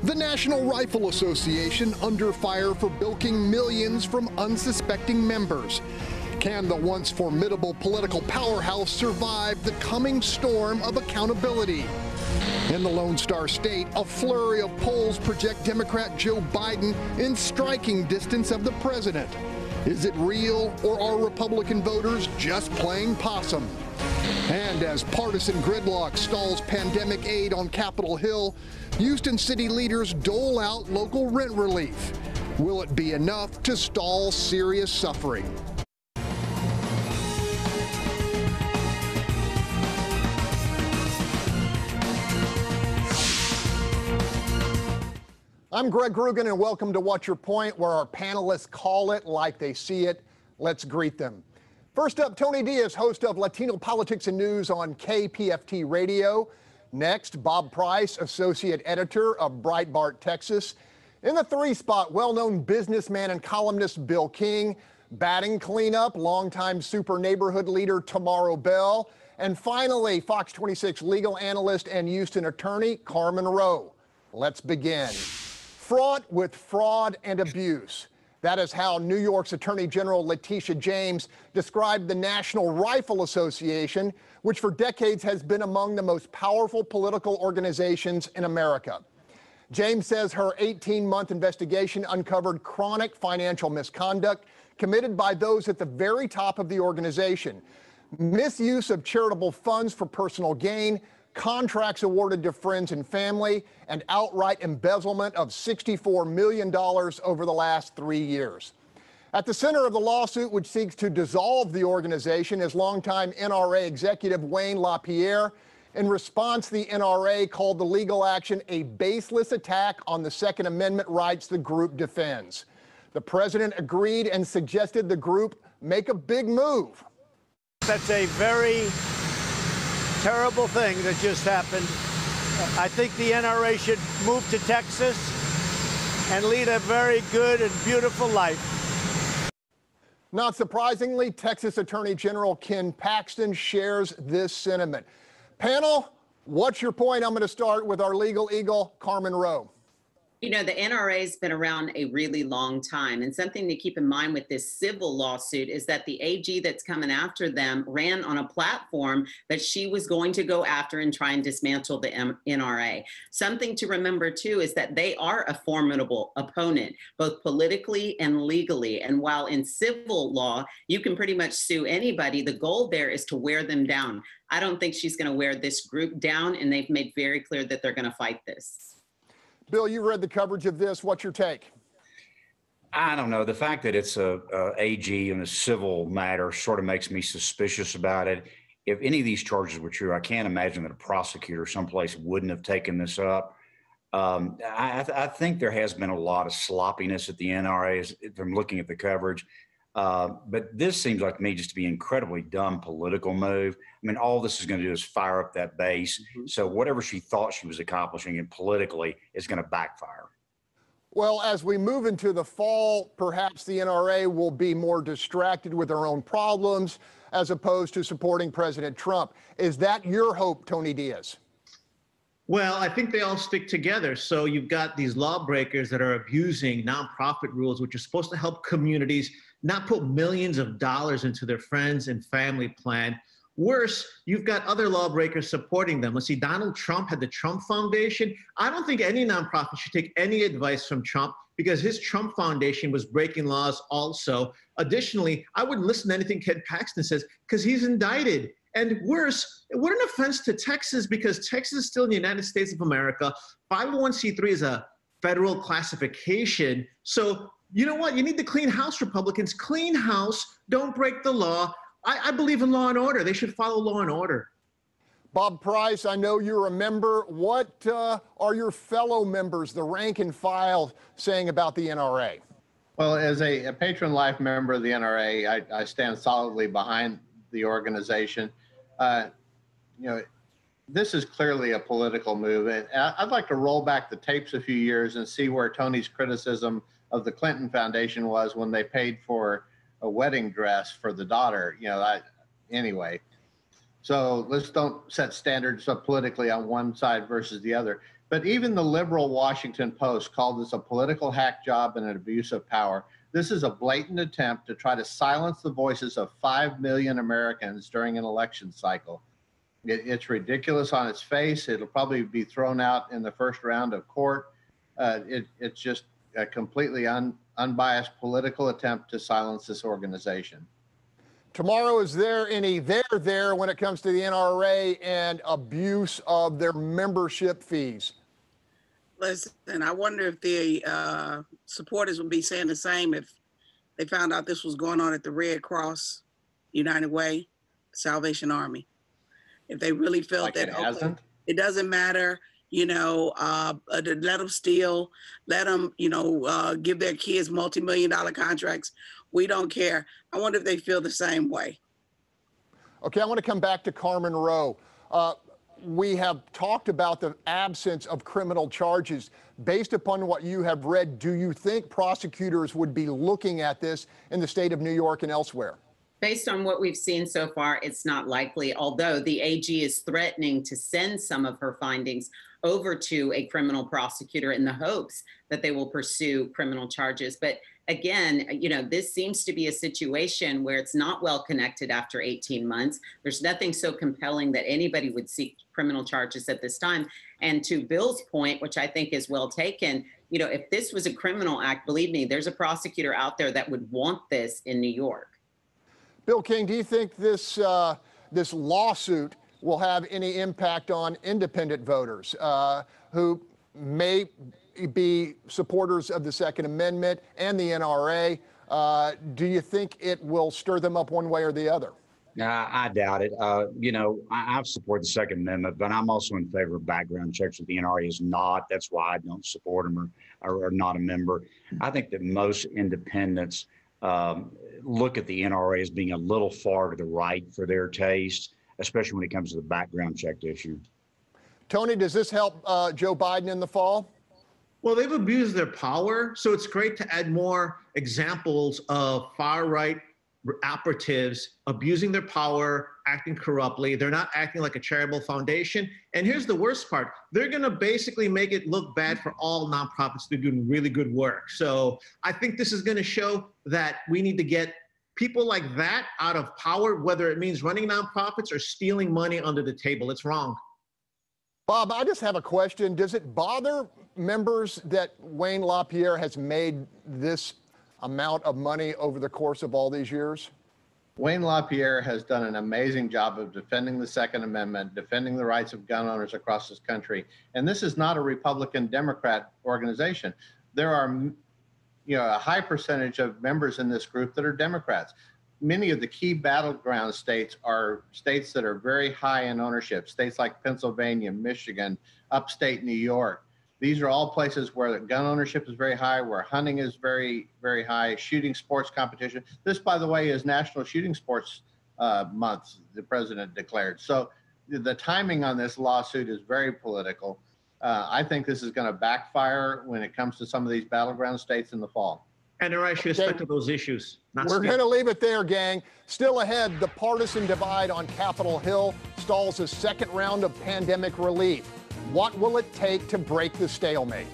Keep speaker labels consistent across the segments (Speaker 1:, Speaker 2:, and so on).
Speaker 1: The National Rifle Association under fire for bilking millions from unsuspecting members. Can the once formidable political powerhouse survive the coming storm of accountability? In the Lone Star State, a flurry of polls project Democrat Joe Biden in striking distance of the president. Is it real, or are Republican voters just playing possum? And as partisan gridlock stalls pandemic aid on Capitol Hill, Houston city leaders dole out local rent relief. Will it be enough to stall serious suffering? I'm Greg Groogan, and welcome to What's Your Point, where our panelists call it like they see it. Let's greet them. First up, Tony Diaz, host of Latino Politics and News on KPFT Radio. Next, Bob Price, associate editor of Breitbart Texas. In the 3 spot, well-known businessman and columnist Bill King. Batting cleanup, longtime Super Neighborhood leader Tomaro Bell. And finally, Fox 26 legal analyst and Houston attorney Carmen Roe. Let's begin. Fraught with fraud and abuse. That is how New York's Attorney General Letitia James described the National Rifle Association, which for decades has been among the most powerful political organizations in America. James says her 18-month investigation uncovered chronic financial misconduct committed by those at the very top of the organization. Misuse of charitable funds for personal gain, contracts awarded to friends and family, and outright embezzlement of $64 million over the last 3 years. At the center of the lawsuit, which seeks to dissolve the organization, is longtime NRA executive Wayne LaPierre. In response, the NRA called the legal action a baseless attack on the Second Amendment rights the group defends. The president agreed and suggested the group make a big move.
Speaker 2: That's a very terrible thing that just happened. I think the NRA should move to Texas and lead a very good and beautiful life.
Speaker 1: Not surprisingly, Texas Attorney General Ken Paxton shares this sentiment. Panel, what's your point? I'm going to start with our legal eagle, Carmen Roe.
Speaker 3: You know, the NRA has been around a really long time, and something to keep in mind with this civil lawsuit is that the AG that's coming after them ran on a platform that she was going to go after and try and dismantle the NRA. Something to remember, too, is that they are a formidable opponent, both politically and legally. And while in civil law, you can pretty much sue anybody, the goal there is to wear them down. I don't think she's going to wear this group down, and they've made very clear that they're going to fight this.
Speaker 1: Bill, you read the coverage of this. What's your take?
Speaker 4: I don't know. The fact that it's a AG in a civil matter sort of makes me suspicious about it. If any of these charges were true, I can't imagine that a prosecutor someplace wouldn't have taken this up. I think there has been a lot of sloppiness at the NRA from looking at the coverage. But this seems like to me just to be an incredibly dumb political move. I mean, all this is going to do is fire up that base. So whatever she thought she was accomplishing and politically is going to backfire.
Speaker 1: Well, as we move into the fall, perhaps the NRA will be more distracted with their own problems as opposed to supporting President Trump. Is that your hope, Tony Diaz?
Speaker 5: Well, I think they all stick together. So you've got these lawbreakers that are abusing nonprofit rules, which are supposed to help communities not put millions of dollars into their friends and family plan. Worse, you've got other lawbreakers supporting them. Let's see, Donald Trump had the Trump Foundation. I don't think any nonprofit should take any advice from Trump because his Trump Foundation was breaking laws also. Additionally, I wouldn't listen to anything Ken Paxton says because he's indicted. And worse, what an offense to Texas because Texas is still in the United States of America. 501c3 is a federal classification. So you know what? You need to clean house, Republicans. Clean house. Don't break the law. I believe in law and order. They should follow law and order.
Speaker 1: Bob Price, I know you're a member. What are your fellow members, the rank and file, saying about the NRA?
Speaker 6: Well, as a patron life member of the NRA, I stand solidly behind the organization. This is clearly a political move. And I'd like to roll back the tapes a few years and see where Tony's criticism of the Clinton Foundation was when they paid for a wedding dress for the daughter. Anyway, So let's don't set standards up politically on one side versus the other. But even the liberal Washington Post called this a political hack job and an abuse of power. This is a blatant attempt to try to silence the voices of 5 million Americans during an election cycle. It's ridiculous on its face. It'll probably be thrown out in the first round of court. It's just a completely unbiased political attempt to silence this organization.
Speaker 1: Tomorrow, is there any there when it comes to the NRA and abuse of their membership fees?
Speaker 7: Listen, I wonder if the supporters would be saying the same if they found out this was going on at the Red Cross, United Way, Salvation Army. If they really felt
Speaker 6: like
Speaker 7: that
Speaker 6: okay,
Speaker 7: it doesn't matter, let them steal, let them, give their kids multi-million-dollar contracts. We don't care. I wonder if they feel the same way.
Speaker 1: Okay, I want to come back to Carmen Roe. We have talked about the absence of criminal charges. Based upon what you have read, do you think prosecutors would be looking at this in the state of New York and elsewhere?
Speaker 3: Based on what we've seen so far, it's not likely, although the AG is threatening to send some of her findings over to a criminal prosecutor in the hopes that they will pursue criminal charges. But again, this seems to be a situation where it's not well connected after 18 months. There's nothing so compelling that anybody would seek criminal charges at this time. And to Bill's point, which I think is well taken, if this was a criminal act, believe me, there's a prosecutor out there that would want this in New York.
Speaker 1: Bill King, do you think this lawsuit will have any impact on independent voters who may be supporters of the Second Amendment and the NRA? Do you think it will stir them up one way or the other?
Speaker 4: I doubt it. I support the Second Amendment, but I'm also in favor of background checks. That the NRA is not. That's why I don't support them or are not a member. I think that most independents look at the NRA as being a little far to the right for their taste, especially when it comes to the background check issue.
Speaker 1: Tony, does this help Joe Biden in the fall?
Speaker 5: Well, they've abused their power, so it's great to add more examples of far-right operatives abusing their power, acting corruptly. They're not acting like a charitable foundation. And here's the worst part. They're going to basically make it look bad for all nonprofits that are doing really good work. So I think this is going to show that we need to get people like that out of power, whether it means running nonprofits or stealing money under the table. It's wrong.
Speaker 1: Bob, I just have a question. Does it bother members that Wayne LaPierre has made this amount of money over the course of all these years?
Speaker 6: Wayne LaPierre has done an amazing job of defending the Second Amendment, defending the rights of gun owners across this country. And this is not a Republican-Democrat organization. There are, a high percentage of members in this group that are Democrats. Many of the key battleground states are states that are very high in ownership, states like Pennsylvania, Michigan, upstate New York. These are all places where gun ownership is very high, where hunting is very, very high, shooting sports competition. This, by the way, is National Shooting Sports Month, the president declared. So the timing on this lawsuit is very political. I think this is going to backfire when it comes to some of these battleground states in the fall.
Speaker 5: And they're actually stuck to those issues.
Speaker 1: We're going to leave it there, gang. Still ahead, the partisan divide on Capitol Hill stalls a second round of pandemic relief. What will it take to break the stalemate?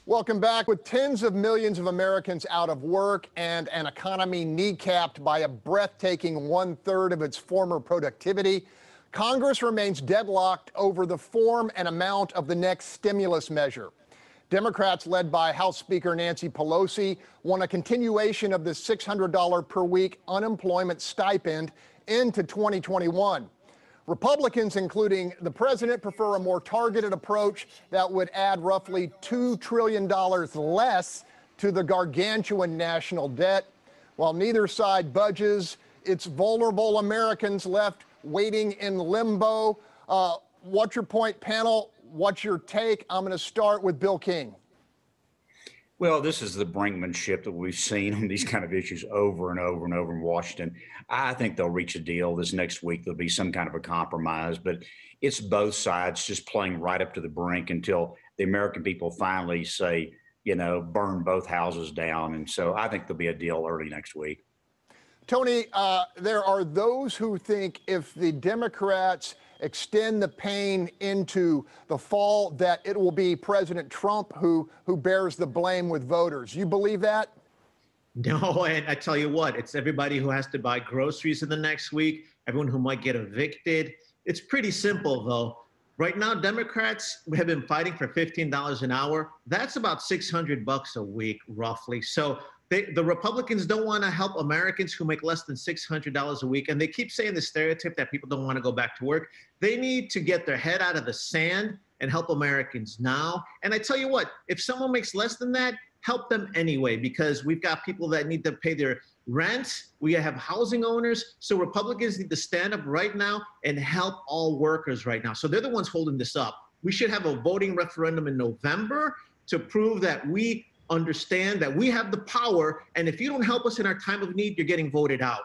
Speaker 1: Welcome back. With tens of millions of Americans out of work and an economy kneecapped by a breathtaking 1/3 of its former productivity, Congress remains deadlocked over the form and amount of the next stimulus measure. Democrats, led by House Speaker Nancy Pelosi, want a continuation of the $600 per week unemployment stipend into 2021. Republicans, including the president, prefer a more targeted approach that would add roughly $2 trillion less to the gargantuan national debt. While neither side budges, it's vulnerable Americans left waiting in limbo. What's your point, panel? What's your take? I'm going to start with Bill King.
Speaker 4: Well, this is the brinkmanship that we've seen on these kind of issues over and over and over in Washington. I think they'll reach a deal this next week. There'll be some kind of a compromise, but it's both sides just playing right up to the brink until the American people finally say, burn both houses down. And so I think there'll be a deal early next week.
Speaker 1: Tony, there are those who think if the Democrats extend the pain into the fall, that it will be President Trump who bears the blame with voters. You believe that?
Speaker 5: No, and I tell you what, it's everybody who has to buy groceries in the next week, everyone who might get evicted. It's pretty simple, though. Right now, Democrats have been fighting for $15 an hour. That's about $600 a week, roughly. So the Republicans don't want to help Americans who make less than $600 a week. And they keep saying the stereotype that people don't want to go back to work. They need to get their head out of the sand and help Americans now. And I tell you what, if someone makes less than that, help them anyway, because we've got people that need to pay their rent. We have housing owners. So Republicans need to stand up right now and help all workers right now. So they're the ones holding this up. We should have a voting referendum in November to prove that we understand that we have the power. And if you don't help us in our time of need, you're getting voted out.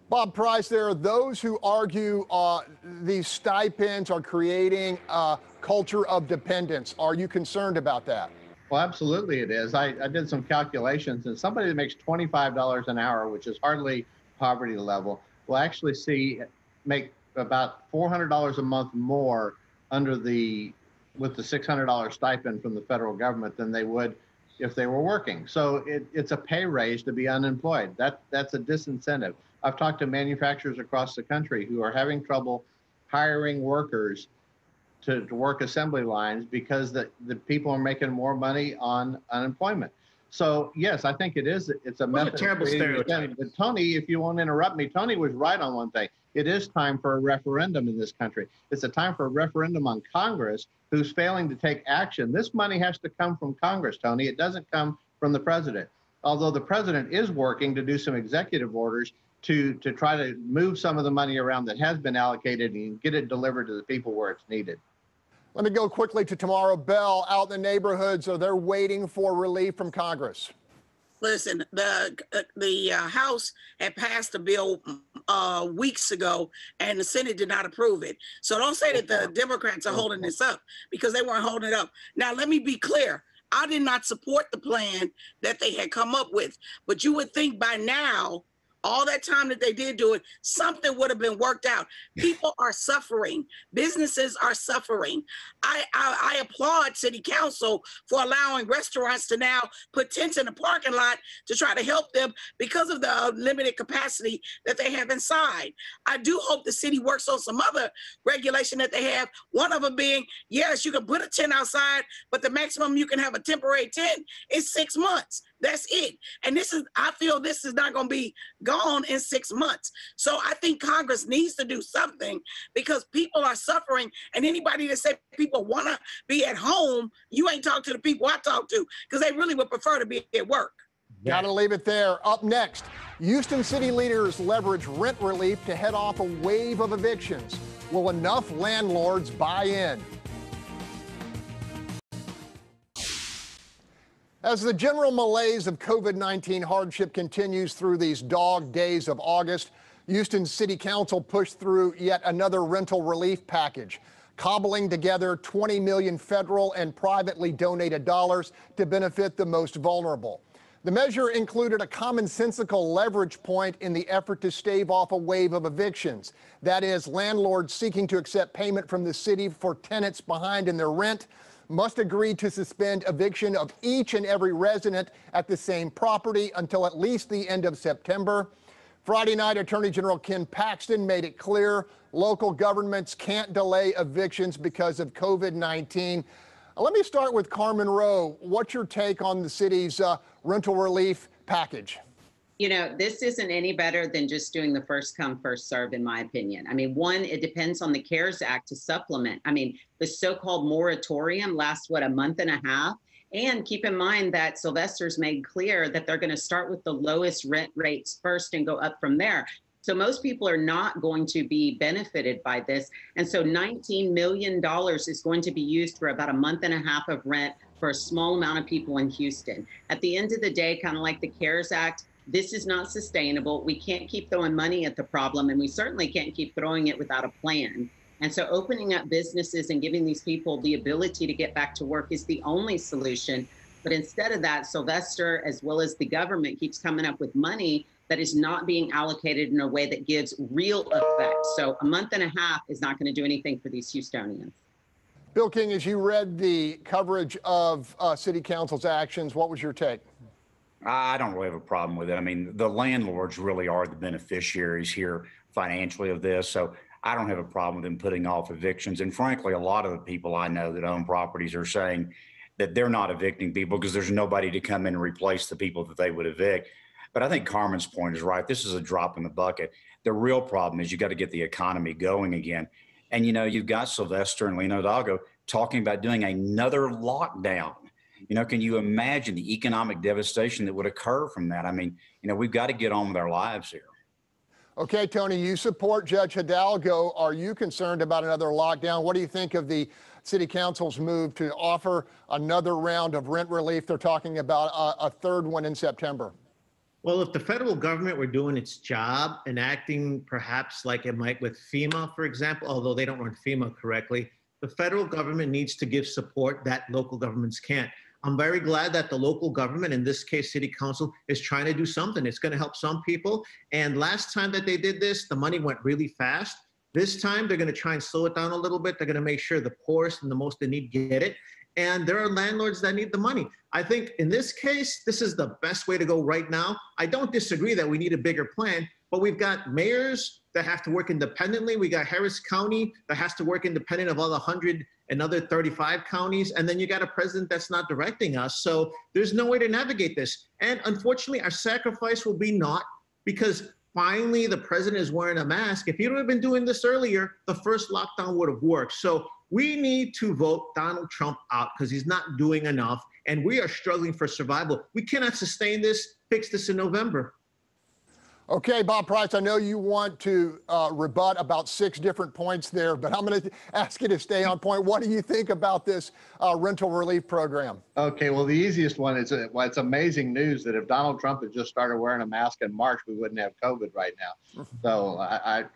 Speaker 1: Bob Price, there are those who argue these stipends are creating a culture of dependence. Are you concerned about that?
Speaker 6: Well, absolutely it is. I did some calculations, and somebody that makes $25 an hour, which is hardly poverty level, will actually make about $400 a month more with the $600 stipend from the federal government than they would if they were working. So it's a pay raise to be unemployed. That's a disincentive. I've talked to manufacturers across the country who are having trouble hiring workers to work assembly lines because the people are making more money on unemployment. So yes, I think it's a method.
Speaker 5: What a terrible stereotype.
Speaker 6: But Tony, if you won't interrupt me, Tony was right on one thing. It is time for a referendum in this country. It's a time for a referendum on Congress who's failing to take action. This money has to come from Congress, Tony. It doesn't come from the president. Although the president is working to do some executive orders to try to move some of the money around that has been allocated and get it delivered to the people where it's needed.
Speaker 1: Let me go quickly to Tomaro Bell out in the neighborhoods. Are they waiting for relief from Congress?
Speaker 7: Listen, the House had passed a bill weeks ago, and the Senate did not approve it. So don't say that the Democrats are holding this up, because they weren't holding it up. Now, let me be clear. I did not support the plan that they had come up with, but you would think by now, all that time that they did do it, something would have been worked out. People are suffering. Businesses are suffering. I applaud City Council for allowing restaurants to now put tents in the parking lot to try to help them because of the limited capacity that they have inside. I do hope the city works on some other regulation that they have. One of them being, yes, you can put a tent outside, but the maximum you can have a temporary tent is 6 months. That's it. And I feel this is not going to be gone in 6 months. So I think Congress needs to do something, because people are suffering. And anybody that say people want to be at home, you ain't talked to the people I talk to, because they really would prefer to be at work.
Speaker 1: Got to leave it there. Up next, Houston city leaders leverage rent relief to head off a wave of evictions. Will enough landlords buy in? As the general malaise of COVID-19 hardship continues through these dog days of August, Houston City Council pushed through yet another rental relief package, cobbling together $20 million federal and privately donated dollars to benefit the most vulnerable. The measure included a commonsensical leverage point in the effort to stave off a wave of evictions. That is, landlords seeking to accept payment from the city for tenants behind in their rent must agree to suspend eviction of each and every resident at the same property until at least the end of September. Friday night, Attorney General Ken Paxton made it clear local governments can't delay evictions because of COVID-19. Let me start with Carmen Roe. What's your take on the city's rental relief package?
Speaker 3: You know, this isn't any better than just doing the first come, first serve, in my opinion. I mean, one, it depends on the CARES Act to supplement. I mean, the so-called moratorium lasts, a month and a half? And keep in mind that Sylvester's made clear that they're going to start with the lowest rent rates first and go up from there. So most people are not going to be benefited by this. And so $19 million is going to be used for about a month and a half of rent for a small amount of people in Houston. At the end of the day, kind of like the CARES Act, this is not sustainable. We can't keep throwing money at the problem, and we certainly can't keep throwing it without a plan. And so opening up businesses and giving these people the ability to get back to work is the only solution. But instead of that, Sylvester, as well as the government, keeps coming up with money that is not being allocated in a way that gives real effect. So a month and a half is not going to do anything for these Houstonians.
Speaker 1: Bill King, as you read the coverage of City Council's actions, what was your take?
Speaker 4: I don't really have a problem with it. I mean, the landlords really are the beneficiaries here financially of this. So I don't have a problem with them putting off evictions. And frankly, a lot of the people I know that own properties are saying that they're not evicting people because there's nobody to come in and replace the people that they would evict. But I think Carmen's point is right. This is a drop in the bucket. The real problem is you got to get the economy going again. And, you know, you've got Sylvester and Lena Hidalgo talking about doing another lockdown. You know, can you imagine the economic devastation that would occur from that? I mean, you know, we've got to get on with our lives here.
Speaker 1: Okay, Tony, you support Judge Hidalgo. Are you concerned about another lockdown? What do you think of the City Council's move to offer another round of rent relief? They're talking about a third one in September.
Speaker 5: Well, if the federal government were doing its job and acting perhaps like it might with FEMA, for example, although they don't run FEMA correctly, the federal government needs to give support that local governments can't. I'm very glad that the local government, in this case, City Council, is trying to do something. It's going to help some people. And last time that they did this, the money went really fast. This time, they're going to try and slow it down a little bit. They're going to make sure the poorest and the most in need get it. And there are landlords that need the money. I think in this case, this is the best way to go right now. I don't disagree that we need a bigger plan, but we've got mayors that have to work independently. We got Harris County that has to work independent of all the 100 and other 35 counties. And then you got a president that's not directing us. So there's no way to navigate this. And unfortunately, our sacrifice will be naught because finally the president is wearing a mask. If he would have been doing this earlier, the first lockdown would have worked. So we need to vote Donald Trump out because he's not doing enough. And we are struggling for survival. We cannot sustain this, fix this in November.
Speaker 1: Okay, Bob Price, I know you want to rebut about 6 different points there, but I'm going to ask you to stay on point. What do you think about this rental relief program? Okay,
Speaker 6: well, the easiest one is it's amazing news that if Donald Trump had just started wearing a mask in March, we wouldn't have COVID right now. So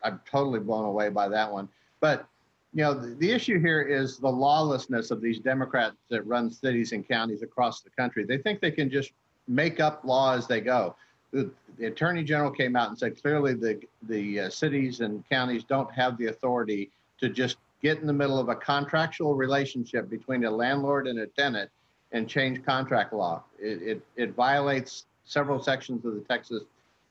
Speaker 6: I'm totally blown away by that one. But, you know, the issue here is the lawlessness of these Democrats that run cities and counties across the country. They think they can just make up law as they go. The Attorney General came out and said clearly the cities and counties don't have the authority to just get in the middle of a contractual relationship between a landlord and a tenant and change contract law. It violates several sections of the Texas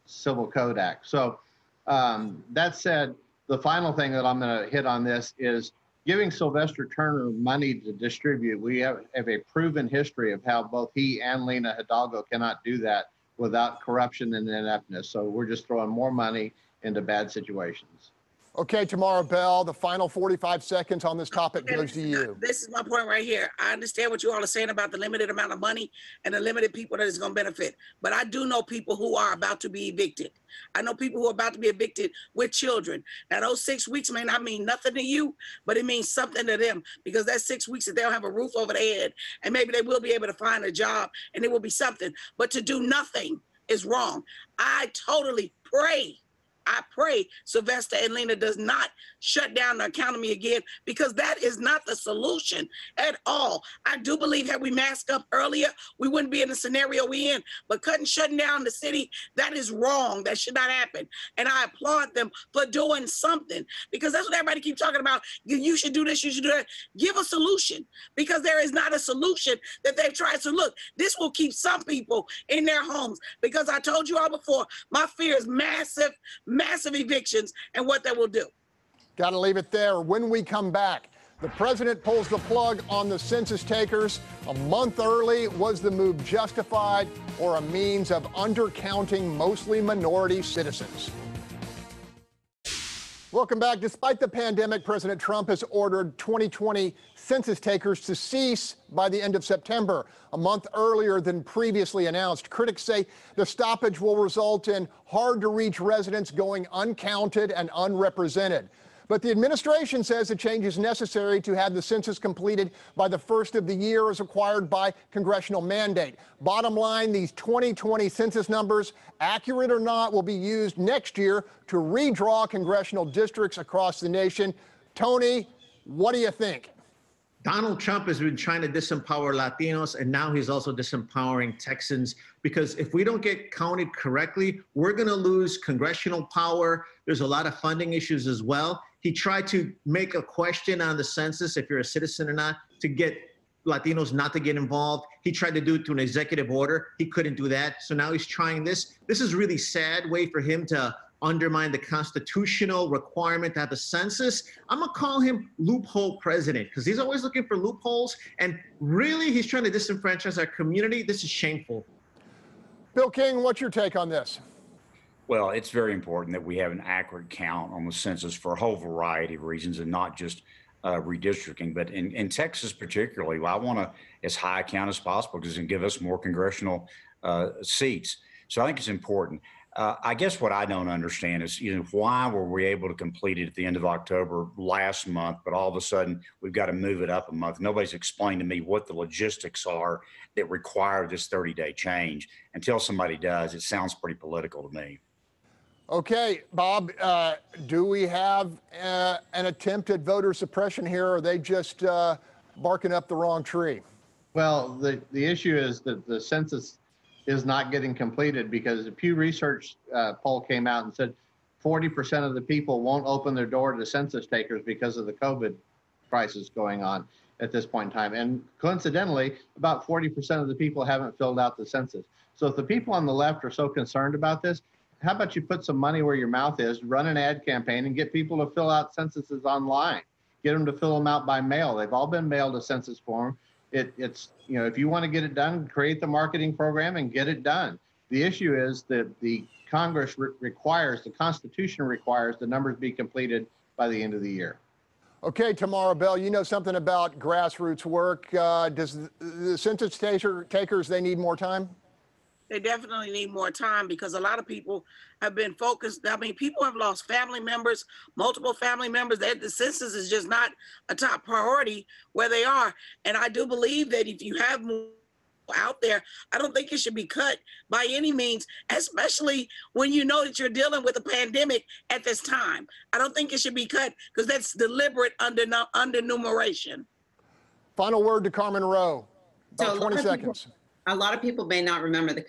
Speaker 6: Civil Code Act. So that said, the final thing that I'm going to hit on this is giving Sylvester Turner money to distribute. We have a proven history of how both he and Lena Hidalgo cannot do that without corruption and ineptness. So we're just throwing more money into bad situations.
Speaker 1: Okay, Tomaro Bell, the final 45 seconds on this topic goes to you.
Speaker 7: This is my point right here. I understand what you all are saying about the limited amount of money and the limited people that it's going to benefit. But I do know people who are about to be evicted. I know people who are about to be evicted with children. Now, those 6 weeks may not mean nothing to you, but it means something to them because that's 6 weeks that they'll have a roof over their head and maybe they will be able to find a job and it will be something. But to do nothing is wrong. I totally pray Sylvester and Lena does not shut down the economy again because that is not the solution at all. I do believe had we masked up earlier, we wouldn't be in the scenario we're in. But shutting down the city, that is wrong. That should not happen. And I applaud them for doing something because that's what everybody keeps talking about. You should do this, you should do that. Give a solution because there is not a solution that they've tried. So look, this will keep some people in their homes because I told you all before, my fear is massive evictions and what that will do.
Speaker 1: Got to leave it there. When we come back, the president pulls the plug on the census takers. A month early, was the move justified or a means of undercounting mostly minority citizens? Welcome back. Despite the pandemic, President Trump has ordered 2020 census takers to cease by the end of September, a month earlier than previously announced. Critics say the stoppage will result in hard-to-reach residents going uncounted and unrepresented. But the administration says the change is necessary to have the census completed by the first of the year as required by congressional mandate. Bottom line, these 2020 census numbers, accurate or not, will be used next year to redraw congressional districts across the nation. Tony, what do you think?
Speaker 5: Donald Trump has been trying to disempower Latinos, and now he's also disempowering Texans, because if we don't get counted correctly, we're going to lose congressional power. There's a lot of funding issues as well. He tried to make a question on the census, if you're a citizen or not, to get Latinos not to get involved. He tried to do it through an executive order. He couldn't do that. So now he's trying this. This is a really sad way for him to undermine the constitutional requirement to have a census. I'm gonna call him loophole president, because he's always looking for loopholes, and really he's trying to disenfranchise our community. This is shameful.
Speaker 1: Bill King, what's your take on this?
Speaker 4: Well, it's very important that we have an accurate count on the census for a whole variety of reasons, and not just redistricting. But in Texas particularly, I want to as high a count as possible, because it can give us more congressional seats. So I think it's important. I guess what I don't understand is, why were we able to complete it at the end of October last month, but all of a sudden we've got to move it up a month? Nobody's explained to me what the logistics are that require this 30-day change. Until somebody does, it sounds pretty political to me.
Speaker 1: Okay, Bob, do we have an attempt at voter suppression here, or are they just barking up the wrong tree?
Speaker 6: Well, the issue is that the census is not getting completed, because the Pew Research poll came out and said 40% of the people won't open their door to census takers because of the COVID crisis going on at this point in time. And coincidentally, about 40% of the people haven't filled out the census. So if the people on the left are so concerned about this, how about you put some money where your mouth is, run an ad campaign, and get people to fill out censuses online. Get them to fill them out by mail. They've all been mailed a census form. It's, if you want to get it done, create the marketing program and get it done. The issue is that the Congress requires, the Constitution requires the numbers be completed by the end of the year.
Speaker 1: Okay, Tomaro Bell, you know something about grassroots work. Does the census takers, they need more time?
Speaker 7: They definitely need more time, because a lot of people have been focused. I mean, people have lost family members, multiple family members. The census is just not a top priority where they are. And I do believe that if you have more out there, I don't think it should be cut by any means, especially when you know that you're dealing with a pandemic at this time. I don't think it should be cut, because that's deliberate undernumeration.
Speaker 1: Final word to Carmen Roe. About 20 seconds.
Speaker 3: A lot of people may not remember the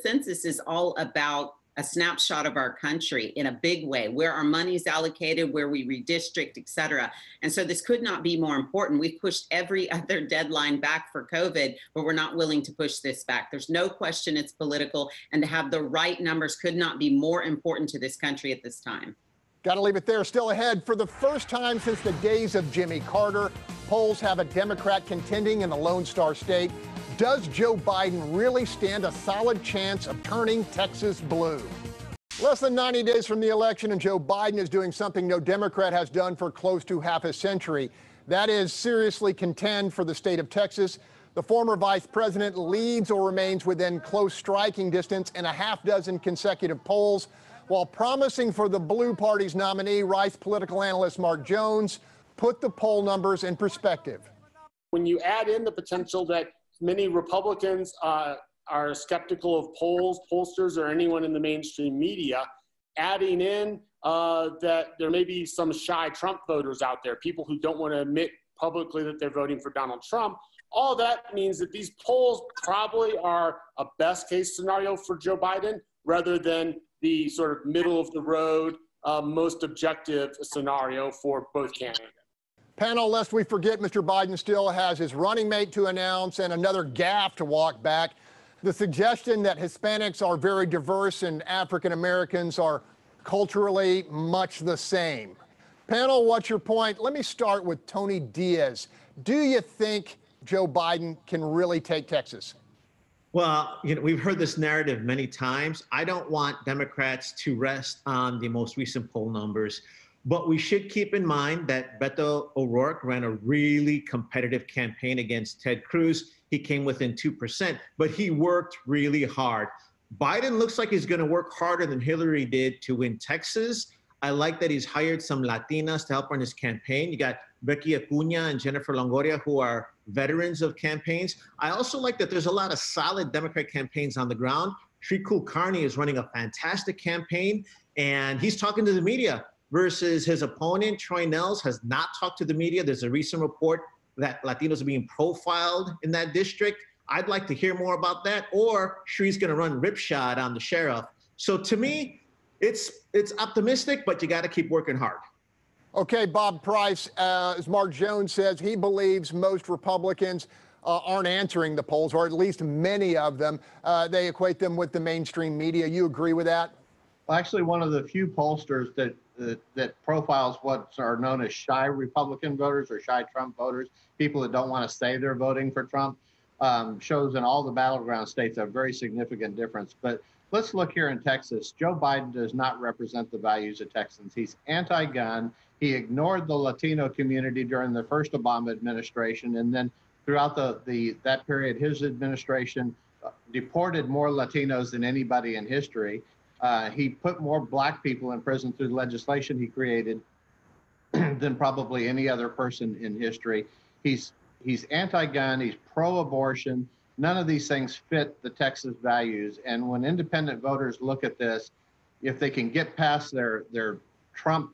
Speaker 3: census is all about a snapshot of our country in a big way, where our money's allocated, where we redistrict, et cetera. And so this could not be more important. We've pushed every other deadline back for COVID, but we're not willing to push this back. There's no question it's political, and to have the right numbers could not be more important to this country at this time.
Speaker 1: Got to leave it there. Still ahead, for the first time since the days of Jimmy Carter, polls have a Democrat contending in the Lone Star State. Does Joe Biden really stand a solid chance of turning Texas blue? Less than 90 days from the election, and Joe Biden is doing something no Democrat has done for close to half a century. That is seriously contend for the state of Texas. The former vice president leads or remains within close striking distance in a half dozen consecutive polls, while promising for the Blue Party's nominee. Rice political analyst Mark Jones put the poll numbers in perspective.
Speaker 8: When you add in the potential that many Republicans are skeptical of pollsters, or anyone in the mainstream media, adding in that there may be some shy Trump voters out there, people who don't want to admit publicly that they're voting for Donald Trump. All that means that these polls probably are a best case scenario for Joe Biden, rather than the sort of middle of the road, most objective scenario for both candidates.
Speaker 1: Panel, lest we forget, Mr. Biden still has his running mate to announce and another gaffe to walk back. The suggestion that Hispanics are very diverse and African Americans are culturally much the same. Panel, what's your point? Let me start with Tony Diaz. Do you think Joe Biden can really take Texas?
Speaker 5: Well, we've heard this narrative many times. I don't want Democrats to rest on the most recent poll numbers. But we should keep in mind that Beto O'Rourke ran a really competitive campaign against Ted Cruz. He came within 2%, but he worked really hard. Biden looks like he's going to work harder than Hillary did to win Texas. I like that he's hired some Latinas to help run his campaign. You got Becky Acuña and Jennifer Longoria, who are veterans of campaigns. I also like that there's a lot of solid Democrat campaigns on the ground. Sri Kulkarni is running a fantastic campaign, and he's talking to the media. versus his opponent, Troy Nehls, has not talked to the media. There's a recent report that Latinos are being profiled in that district. I'd like to hear more about that. Or Shree's going to run ripshod on the sheriff. So to me, it's optimistic, but you got to keep working hard.
Speaker 1: Okay, Bob Price, as Mark Jones says, he believes most Republicans aren't answering the polls, or at least many of them. They equate them with the mainstream media. You agree with that?
Speaker 6: Well, actually, one of the few pollsters that profiles what are known as shy Republican voters or shy Trump voters, people that don't want to say they're voting for Trump, shows in all the battleground states a very significant difference. But let's look here in Texas. Joe Biden does not represent the values of Texans. He's anti-gun. He ignored the Latino community during the first Obama administration, and then throughout that period, his administration deported more Latinos than anybody in history. He put more black people in prison through the legislation he created than probably any other person in history. He's anti-gun, he's pro-abortion. None of these things fit the Texas values. And when independent voters look at this, if they can get past their Trump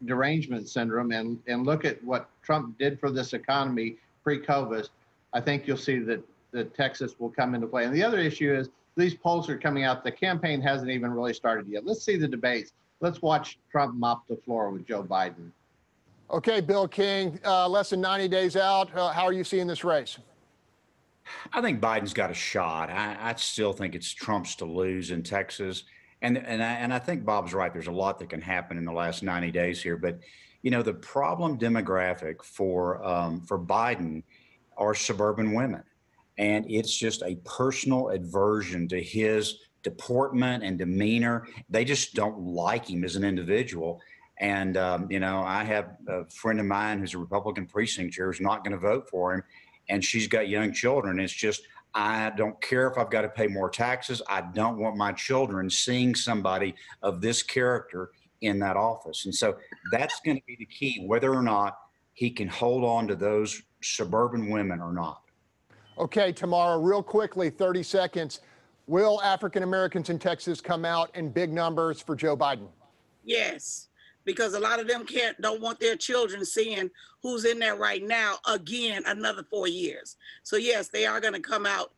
Speaker 6: derangement syndrome and look at what Trump did for this economy pre-COVID, I think you'll see that Texas will come into play. And the other issue is these polls are coming out. The campaign hasn't even really started yet. Let's see the debates. Let's watch Trump mop the floor with Joe Biden.
Speaker 1: Okay, Bill King, less than 90 days out. How are you seeing this race?
Speaker 4: I think Biden's got a shot. I still think it's Trump's to lose in Texas. And I think Bob's right. There's a lot that can happen in the last 90 days here. But, you know, the problem demographic for Biden are suburban women. And it's just a personal aversion to his deportment and demeanor. They just don't like him as an individual. And, you know, I have a friend of mine who's a Republican precinct chair who's not going to vote for him. And she's got young children. It's just, I don't care if I've got to pay more taxes. I don't want my children seeing somebody of this character in that office. And so that's going to be the key, whether or not he can hold on to those suburban women or not.
Speaker 1: Okay, Tomaro, real quickly, 30 seconds. Will African Americans in Texas come out in big numbers for Joe Biden?
Speaker 7: Yes, because a lot of them don't want their children seeing who's in there right now again another 4 years. So yes, they are going to come out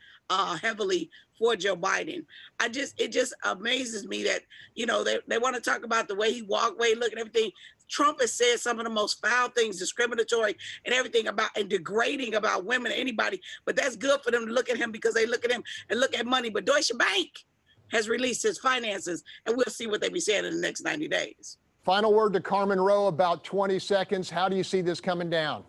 Speaker 7: heavily for Joe Biden. It just amazes me that, you know, they want to talk about the way he walked, way he looked and everything. Trump has said some of the most foul things, discriminatory and everything about and degrading about women, anybody. But that's good for them to look at him because they look at him and look at money. But Deutsche Bank has released his finances, and we'll see what they be saying in the next 90 days.
Speaker 1: Final word to Carmen Roe, about 20 seconds. How do you see this coming down?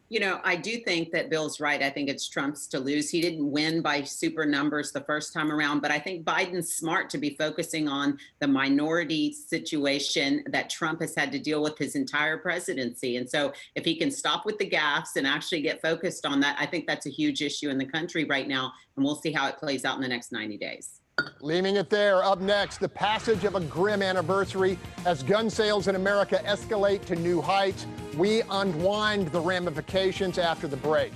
Speaker 3: You know, I do think that Bill's right. I think it's Trump's to lose. He didn't win by super numbers the first time around, but I think Biden's smart to be focusing on the minority situation that Trump has had to deal with his entire presidency. And so if he can stop with the gaffes and actually get focused on that, I think that's a huge issue in the country right now. And we'll see how it plays out in the next 90 days.
Speaker 1: Leaving it there, up next, the passage of a grim anniversary as gun sales in America escalate to new heights. We unwind the ramifications after the break.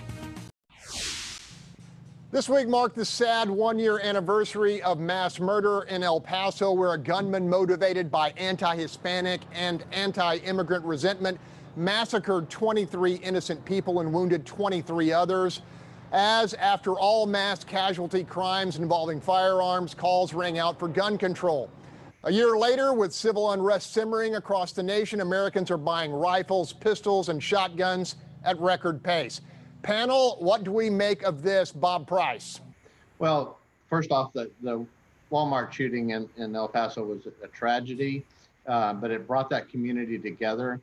Speaker 1: This week marked the sad one-year anniversary of mass murder in El Paso, where a gunman motivated by anti-Hispanic and anti-immigrant resentment massacred 23 innocent people and wounded 23 others. As after all mass casualty crimes involving firearms, calls rang out for gun control. A year later, with civil unrest simmering across the nation, Americans are buying rifles, pistols, and shotguns at record pace. Panel, what do we make of this? Bob Price.
Speaker 6: Well, first off, the Walmart shooting in El Paso was a tragedy, but it brought that community together.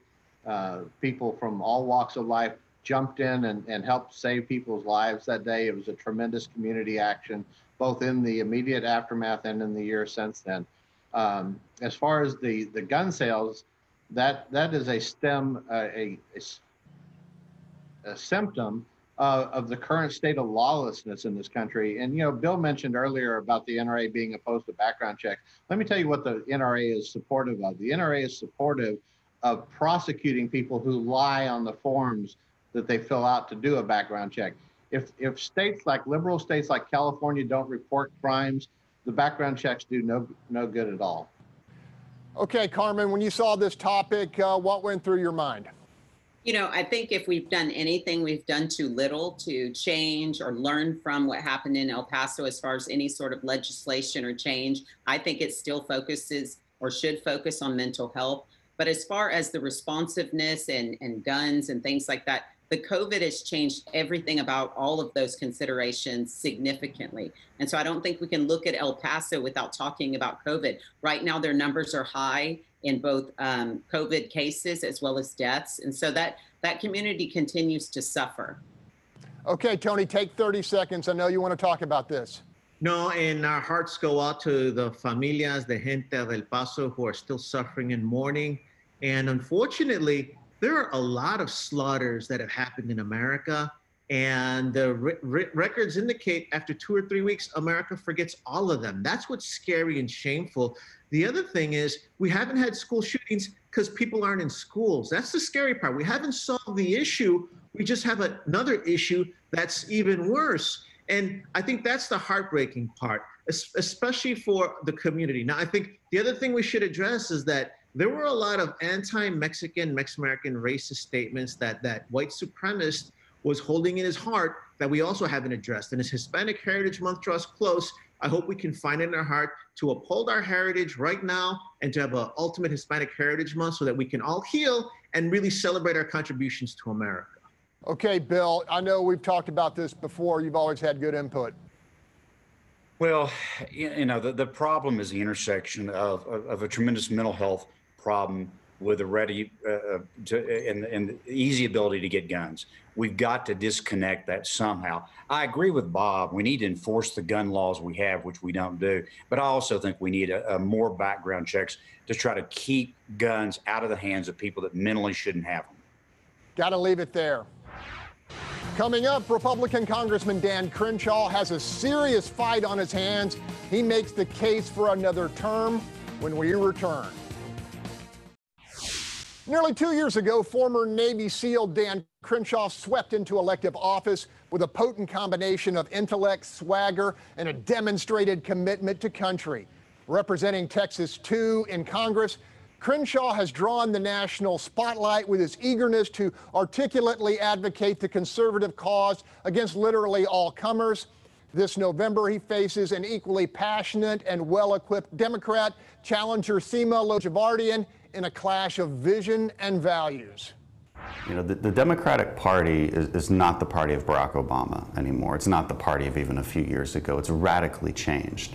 Speaker 6: People from all walks of life jumped in and helped save people's lives that day. It was a tremendous community action, both in the immediate aftermath and in the years since then. As far as the gun sales, that is a symptom of the current state of lawlessness in this country. And, you know, Bill mentioned earlier about the NRA being opposed to background checks. Let me tell you what the NRA is supportive of. The NRA is supportive of prosecuting people who lie on the forms that they fill out to do a background check. If states like liberal states like California don't report crimes, the background checks do no good at all.
Speaker 1: Okay, Carmen, when you saw this topic, what went through your mind?
Speaker 3: You know, I think if we've done anything, we've done too little to change or learn from what happened in El Paso as far as any sort of legislation or change. I think it still focuses or should focus on mental health. But as far as the responsiveness and guns and things like that, the COVID has changed everything about all of those considerations significantly. And so I don't think we can look at El Paso without talking about COVID. Right now, their numbers are high in both COVID cases as well as deaths. And so that community continues to suffer.
Speaker 1: Okay, Tony, take 30 seconds. I know you want to talk about this.
Speaker 5: No, and our hearts go out to the familias, the gente of El Paso who are still suffering and mourning. And unfortunately, there are a lot of slaughters that have happened in America. And the records indicate after 2 or 3 weeks, America forgets all of them. That's what's scary and shameful. The other thing is we haven't had school shootings because people aren't in schools. That's the scary part. We haven't solved the issue. We just have another issue that's even worse. And I think that's the heartbreaking part, especially for the community. Now, I think the other thing we should address is that there were a lot of anti-Mexican, Mexican racist statements that white supremacist was holding in his heart that we also haven't addressed. And as Hispanic Heritage Month draws close, I hope we can find it in our heart to uphold our heritage right now and to have an ultimate Hispanic Heritage Month so that we can all heal and really celebrate our contributions to America.
Speaker 1: Okay, Bill, I know we've talked about this before. You've always had good input.
Speaker 4: Well, you know, the problem is the intersection of a tremendous mental health problem with a ready and the easy ability to get guns. We've got to disconnect that somehow. I agree with Bob. We need to enforce the gun laws we have, which we don't do. But I also think we need a more background checks to try to keep guns out of the hands of people that mentally shouldn't have them.
Speaker 1: Got to leave it there. Coming up, Republican Congressman Dan Crenshaw has a serious fight on his hands. He makes the case for another term when we return. Nearly 2 years ago, former Navy SEAL Dan Crenshaw swept into elective office with a potent combination of intellect, swagger, and a demonstrated commitment to country. Representing Texas 2 in Congress, Crenshaw has drawn the national spotlight with his eagerness to articulately advocate the conservative cause against literally all comers. This November, he faces an equally passionate and well-equipped Democrat challenger, Seema Lojavardian, in a clash of vision and values.
Speaker 9: You know, the Democratic Party is not the party of Barack Obama anymore. It's not the party of even a few years ago. It's radically changed.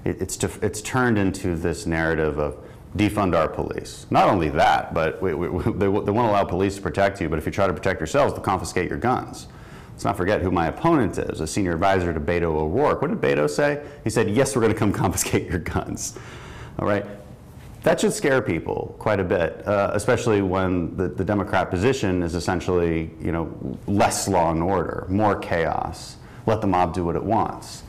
Speaker 9: It's turned into this narrative of defund our police. Not only that, but they won't allow police to protect you, but if you try to protect yourselves, they'll confiscate your guns. Let's not forget who my opponent is, a senior advisor to Beto O'Rourke. What did Beto say? He said, yes, we're going to come confiscate your guns. All right. That should scare people quite a bit, especially when the Democrat position is essentially, you know, less law and order, more chaos, let the mob do what it wants.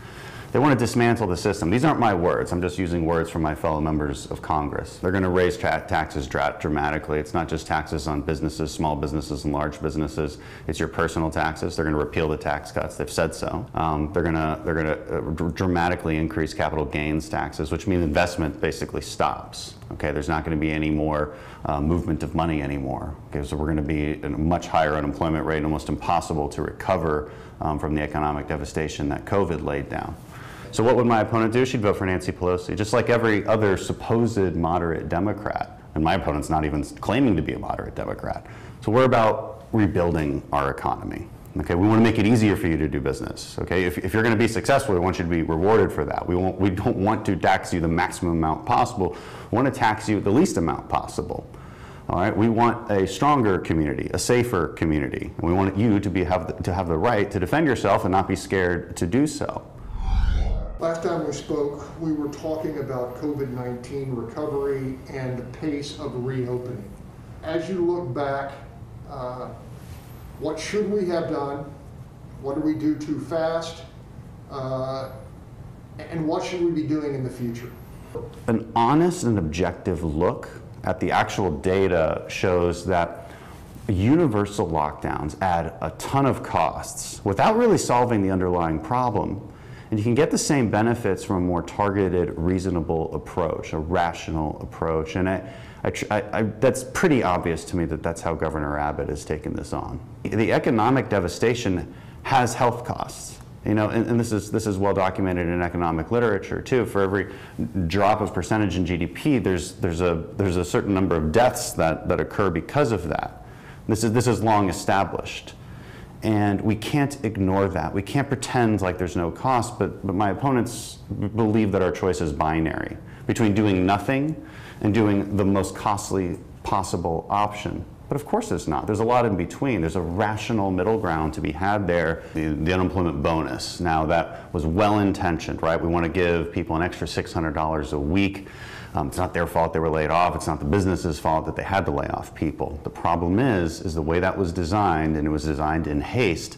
Speaker 9: They want to dismantle the system. These aren't my words. I'm just using words from my fellow members of Congress. They're going to raise taxes dramatically. It's not just taxes on businesses, small businesses and large businesses. It's your personal taxes. They're going to repeal the tax cuts. They've said so. They're going to dramatically increase capital gains taxes, which means investment basically stops. Okay, there's not going to be any more movement of money anymore. Okay, so we're going to be at a much higher unemployment rate, almost impossible to recover from the economic devastation that COVID laid down. So what would my opponent do? She'd vote for Nancy Pelosi, just like every other supposed moderate Democrat. And my opponent's not even claiming to be a moderate Democrat. So we're about rebuilding our economy. Okay, we want to make it easier for you to do business. Okay, if you're going to be successful, we want you to be rewarded for that. We don't want to tax you the maximum amount possible. We want to tax you the least amount possible. All right, we want a stronger community, a safer community. And we want you to have the right to defend yourself and not be scared to do so.
Speaker 1: Last time we spoke, we were talking about COVID-19 recovery and the pace of reopening. As you look back, what should we have done? What did we do too fast? And what should we be doing in the future?
Speaker 9: An honest and objective look at the actual data shows that universal lockdowns add a ton of costs without really solving the underlying problem. And you can get the same benefits from a more targeted, reasonable approach, a rational approach. And that's pretty obvious to me that that's how Governor Abbott has taken this on. The economic devastation has health costs. You know, and this is well documented in economic literature too. For every drop of percentage in GDP, there's a certain number of deaths that occur because of that. This is long established. And we can't ignore that. We can't pretend like there's no cost, but my opponents believe that our choice is binary between doing nothing and doing the most costly possible option. But of course it's not. There's a lot in between. There's a rational middle ground to be had there. The unemployment bonus, now that was well-intentioned, right? We want to give people an extra $600 a week. It's not their fault they were laid off. It's not the business's fault that they had to lay off people. The problem is the way that was designed, and it was designed in haste,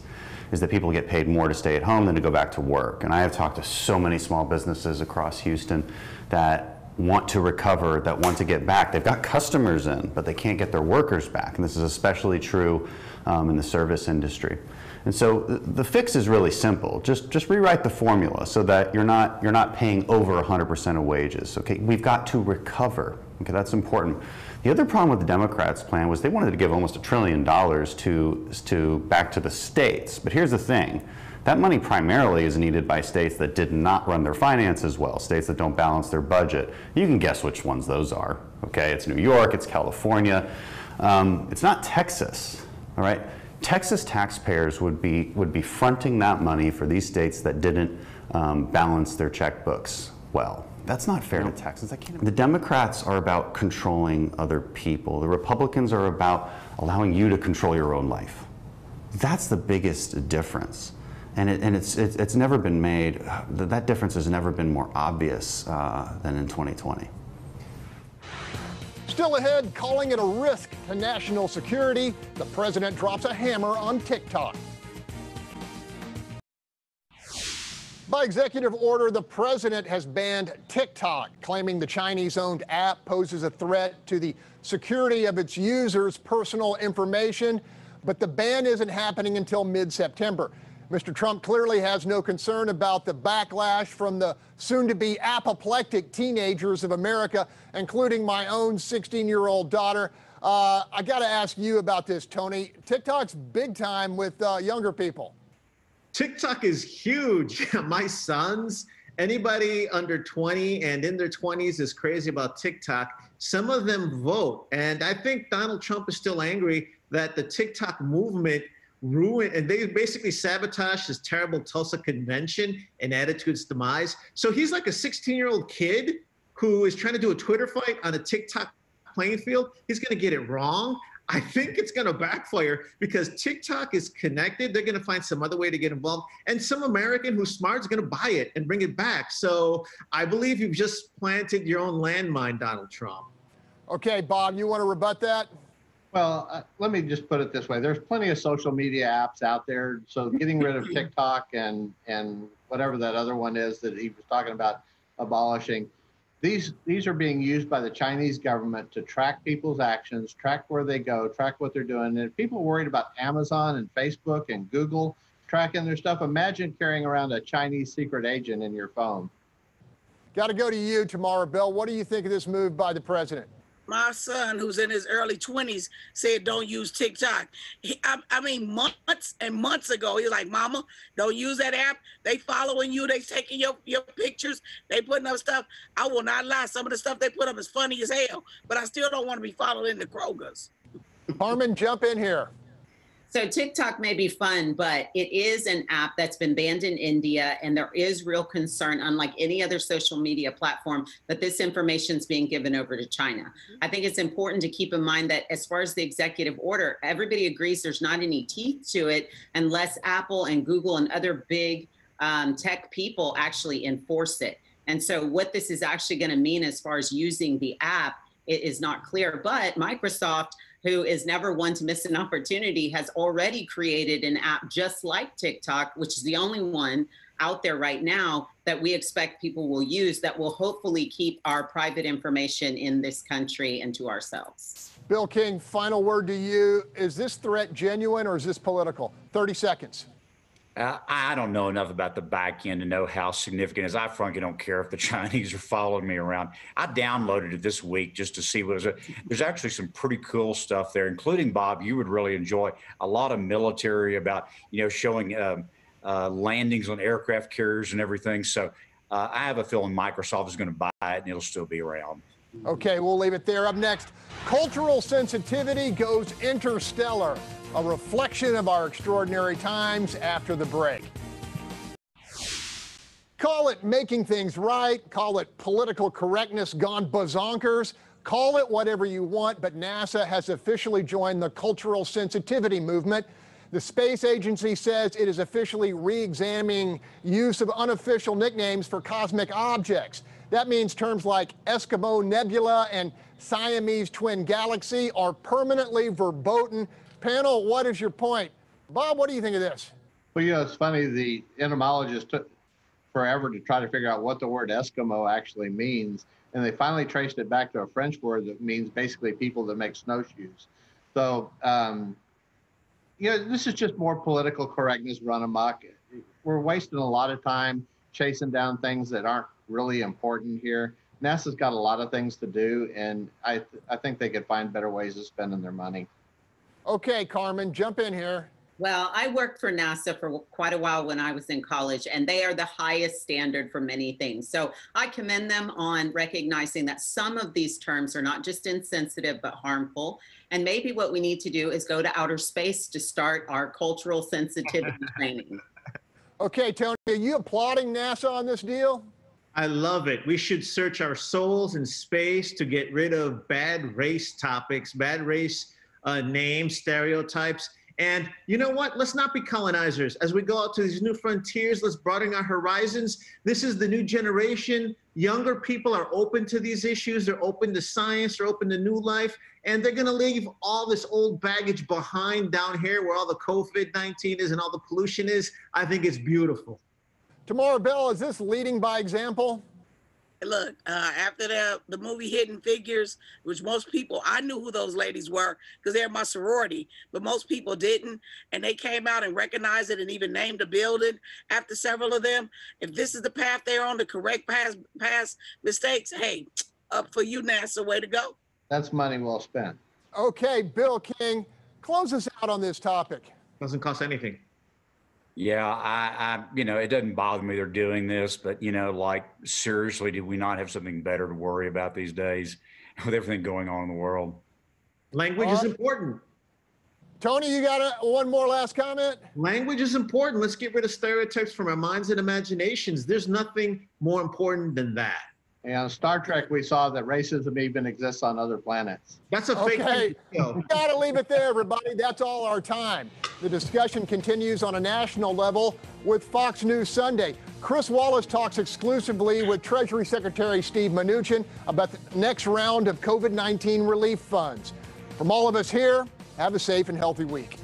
Speaker 9: is that people get paid more to stay at home than to go back to work. And I have talked to so many small businesses across Houston that want to recover, that want to get back. They've got customers in, but they can't get their workers back. And this is especially true in the service industry. And so the fix is really simple. Just rewrite the formula so that you're not paying over 100% of wages. Okay, we've got to recover. Okay, that's important. The other problem with the Democrats' plan was they wanted to give almost $1 trillion back to the states. But here's the thing. That money primarily is needed by states that did not run their finances well, states that don't balance their budget. You can guess which ones those are. Okay, it's New York, it's California. It's not Texas. All right. Texas taxpayers would be fronting that money for these states that didn't balance their checkbooks well. That's not fair to Texans. The Democrats are about controlling other people. The Republicans are about allowing you to control your own life. That's the biggest difference. And it's never been made, that difference has never been more obvious than in 2020.
Speaker 1: Still ahead, calling it a risk to national security, the president drops a hammer on TikTok. By executive order, the president has banned TikTok, claiming the Chinese-owned app poses a threat to the security of its users' personal information. But the ban isn't happening until mid-September. Mr. Trump clearly has no concern about the backlash from the soon-to-be apoplectic teenagers of America, including my own 16-year-old daughter. I got to ask you about this, Tony. TikTok's big time with younger people.
Speaker 5: TikTok is huge. My sons, anybody under 20 and in their 20s is crazy about TikTok. Some of them vote. And I think Donald Trump is still angry that the TikTok movement ruined, and they basically sabotaged his terrible Tulsa convention and added to its demise. So he's like a 16-year-old kid who is trying to do a Twitter fight on a TikTok playing field. He's going to get it wrong. I think it's going to backfire because TikTok is connected. They're going to find some other way to get involved. And some American who's smart is going to buy it and bring it back. So I believe you've just planted your own landmine, Donald Trump.
Speaker 1: Okay, Bob, you want to rebut that?
Speaker 6: Well, let me just put it this way. There's plenty of social media apps out there. So getting rid of TikTok and whatever that other one is that he was talking about abolishing, these are being used by the Chinese government to track people's actions, track where they go, track what they're doing. And if people are worried about Amazon and Facebook and Google tracking their stuff, imagine carrying around a Chinese secret agent in your phone.
Speaker 1: Got to go to you, Tomaro Bell. What do you think of this move by the president?
Speaker 7: My son, who's in his early 20s, said don't use TikTok. I mean, months and months ago, he's like, Mama, don't use that app. They following you. They taking your pictures. They putting up stuff. I will not lie. Some of the stuff they put up is funny as hell, but I still don't want to be followed in the Krogers.
Speaker 1: Carmen, jump in here.
Speaker 3: So TikTok may be fun, but it is an app that's been banned in India, and there is real concern, unlike any other social media platform, that this information is being given over to China. I think it's important to keep in mind that as far as the executive order, everybody agrees there's not any teeth to it unless Apple and Google and other big tech people actually enforce it. And so what this is actually going to mean as far as using the app, it is not clear. But Microsoft, who is never one to miss an opportunity, has already created an app just like TikTok, which is the only one out there right now that we expect people will use that will hopefully keep our private information in this country and to ourselves.
Speaker 1: Bill King, final word to you. Is this threat genuine or is this political? 30 seconds.
Speaker 4: I don't know enough about the back end to know how significant it is. I frankly don't care if the Chinese are following me around. I downloaded it this week just to see what it is. There's actually some pretty cool stuff there, including, Bob, you would really enjoy a lot of military about, showing landings on aircraft carriers and everything. So I have a feeling Microsoft is going to buy it and it'll still be around.
Speaker 1: Okay, we'll leave it there. Up next, cultural sensitivity goes interstellar, a reflection of our extraordinary times after the break. Call it making things right, call it political correctness gone bazonkers, call it whatever you want, but NASA has officially joined the cultural sensitivity movement. The space agency says it is officially re-examining use of unofficial nicknames for cosmic objects. That means terms like Eskimo Nebula and Siamese Twin Galaxy are permanently verboten. Panel, what is your point? Bob, what do you think of this?
Speaker 6: Well, it's funny. The entomologists took forever to try to figure out what the word Eskimo actually means. And they finally traced it back to a French word that means basically people that make snowshoes. So, this is just more political correctness run amok. We're wasting a lot of time chasing down things that aren't really important here. NASA's got a lot of things to do, and I think they could find better ways of spending their money.
Speaker 1: Okay, Carmen, jump in here.
Speaker 3: Well, I worked for NASA for quite a while when I was in college, and they are the highest standard for many things. So I commend them on recognizing that some of these terms are not just insensitive, but harmful. And maybe what we need to do is go to outer space to start our cultural sensitivity training.
Speaker 1: Okay, Tony, are you applauding NASA on this deal?
Speaker 5: I love it. We should search our souls in space to get rid of bad race topics, bad race names, stereotypes. And you know what? Let's not be colonizers. As we go out to these new frontiers, let's broaden our horizons. This is the new generation. Younger people are open to these issues. They're open to science. They're open to new life. And they're going to leave all this old baggage behind down here where all the COVID-19 is and all the pollution is. I think it's beautiful.
Speaker 1: Tomaro Bell, is this leading by example?
Speaker 7: Look, after the movie Hidden Figures, which most people, I knew who those ladies were because they're my sorority, but most people didn't. And they came out and recognized it and even named a building after several of them. If this is the path they're on to correct past mistakes, hey, up for you, NASA, way to go.
Speaker 6: That's money well spent.
Speaker 1: Okay, Bill King, close us out on this topic.
Speaker 5: Doesn't cost anything.
Speaker 4: Yeah, it doesn't bother me they're doing this, but, seriously, do we not have something better to worry about these days with everything going on in the world?
Speaker 5: Language is important.
Speaker 1: Tony, you got one more last comment?
Speaker 5: Language is important. Let's get rid of stereotypes from our minds and imaginations. There's nothing more important than that.
Speaker 6: And on Star Trek, we saw that racism even exists on other planets.
Speaker 5: That's a fake
Speaker 1: news. We got to leave it there, everybody. That's all our time. The discussion continues on a national level with Fox News Sunday. Chris Wallace talks exclusively with Treasury Secretary Steve Mnuchin about the next round of COVID-19 relief funds. From all of us here, have a safe and healthy week.